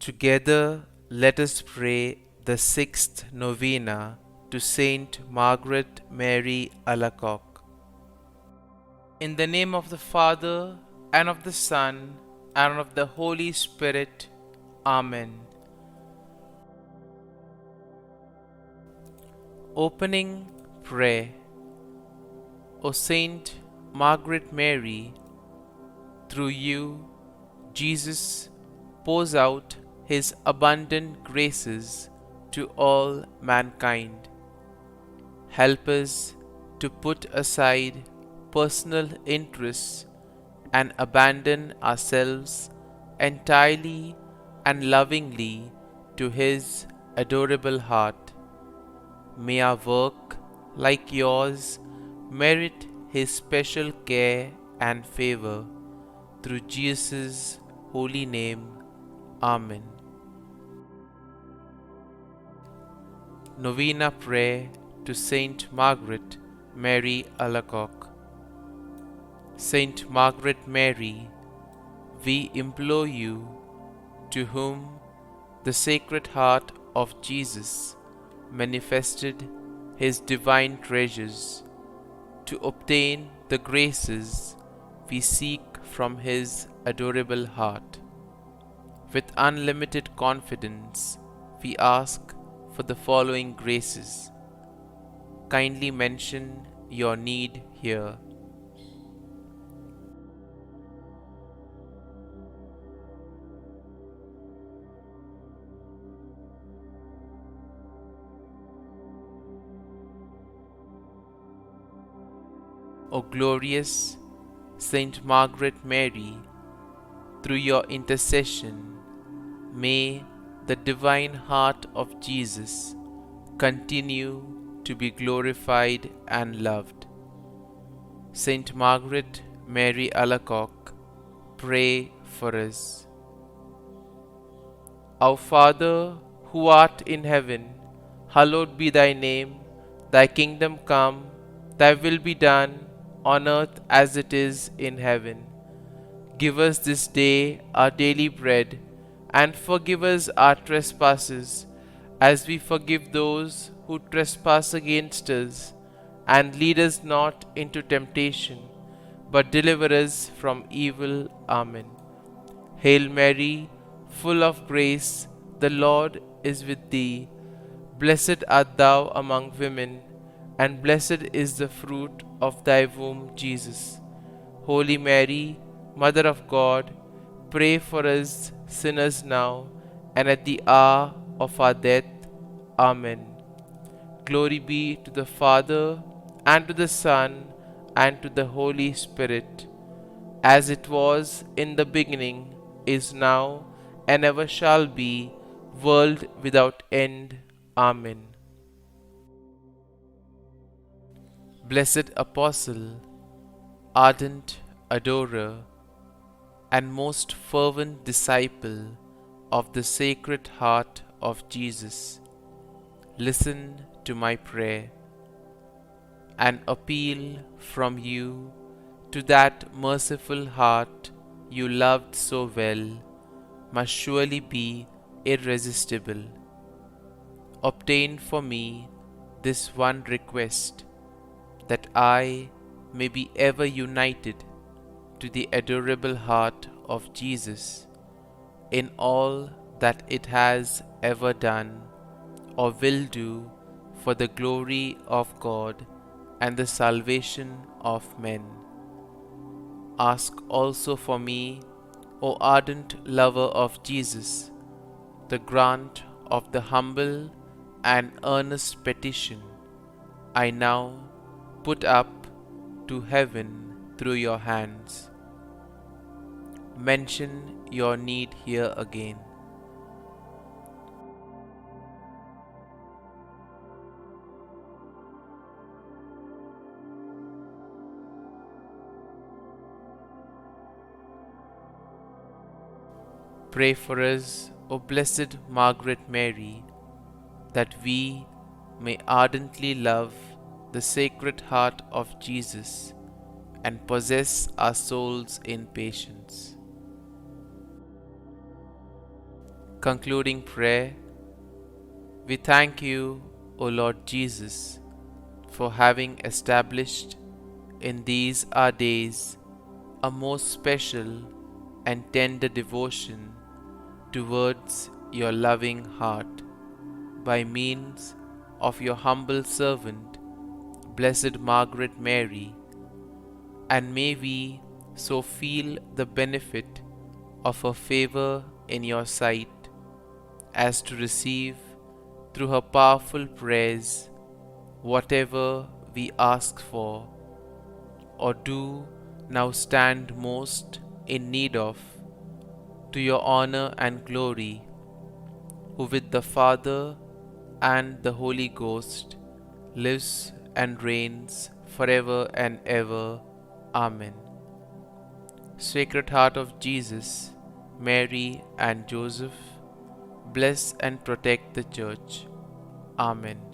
Together, let us pray the sixth novena to Saint Margaret Mary Alacoque. In the name of the Father, and of the Son, and of the Holy Spirit. Amen. Opening Prayer. O Saint Margaret Mary, through you, Jesus pours out his abundant graces to all mankind. Help us to put aside personal interests and abandon ourselves entirely and lovingly to his adorable heart. May our work, like yours, merit his special care and favor. Through Jesus' holy name. Amen. Novena Prayer to Saint Margaret Mary Alacoque. Saint Margaret Mary, we implore you, to whom the Sacred Heart of Jesus manifested his divine treasures, to obtain the graces we seek from his adorable heart. With unlimited confidence, we ask for the following graces. Kindly mention your need here. O glorious Saint Margaret Mary, through your intercession, may the divine heart of Jesus continue to be glorified and loved. Saint Margaret Mary Alacoque, pray for us. Our Father, who art in heaven, hallowed be thy name. Thy kingdom come, thy will be done, on earth as it is in heaven. Give us this day our daily bread, and forgive us our trespasses, as we forgive those who trespass against us. And lead us not into temptation, but deliver us from evil. Amen. Hail Mary, full of grace, the Lord is with thee. Blessed art thou among women, and blessed is the fruit of thy womb, Jesus. Holy Mary, Mother of God, pray for us sinners now and at the hour of our death. Amen. Glory be to the Father, and to the Son, and to the Holy Spirit, as it was in the beginning, is now, and ever shall be, world without end. Amen. Blessed Apostle, ardent adorer, and most fervent disciple of the Sacred Heart of Jesus, listen to my prayer. An appeal from you to that merciful heart you loved so well must surely be irresistible. Obtain for me this one request, that I may be ever united to the adorable heart of Jesus in all that it has ever done or will do for the glory of God and the salvation of men. Ask also for me, O ardent lover of Jesus, the grant of the humble and earnest petition I now put up to heaven through your hands. Mention your need here again. Pray for us, O Blessed Margaret Mary, that we may ardently love the Sacred Heart of Jesus and possess our souls in patience. Concluding prayer. We thank you, O Lord Jesus, for having established in these our days a most special and tender devotion towards your loving heart by means of your humble servant, Blessed Margaret Mary, and may we so feel the benefit of her favor in your sight as to receive through her powerful prayers whatever we ask for or do now stand most in need of, to your honor and glory, who with the Father and the Holy Ghost lives and reigns forever and ever. Amen. Sacred Heart of Jesus, Mary and Joseph, bless and protect the Church. Amen.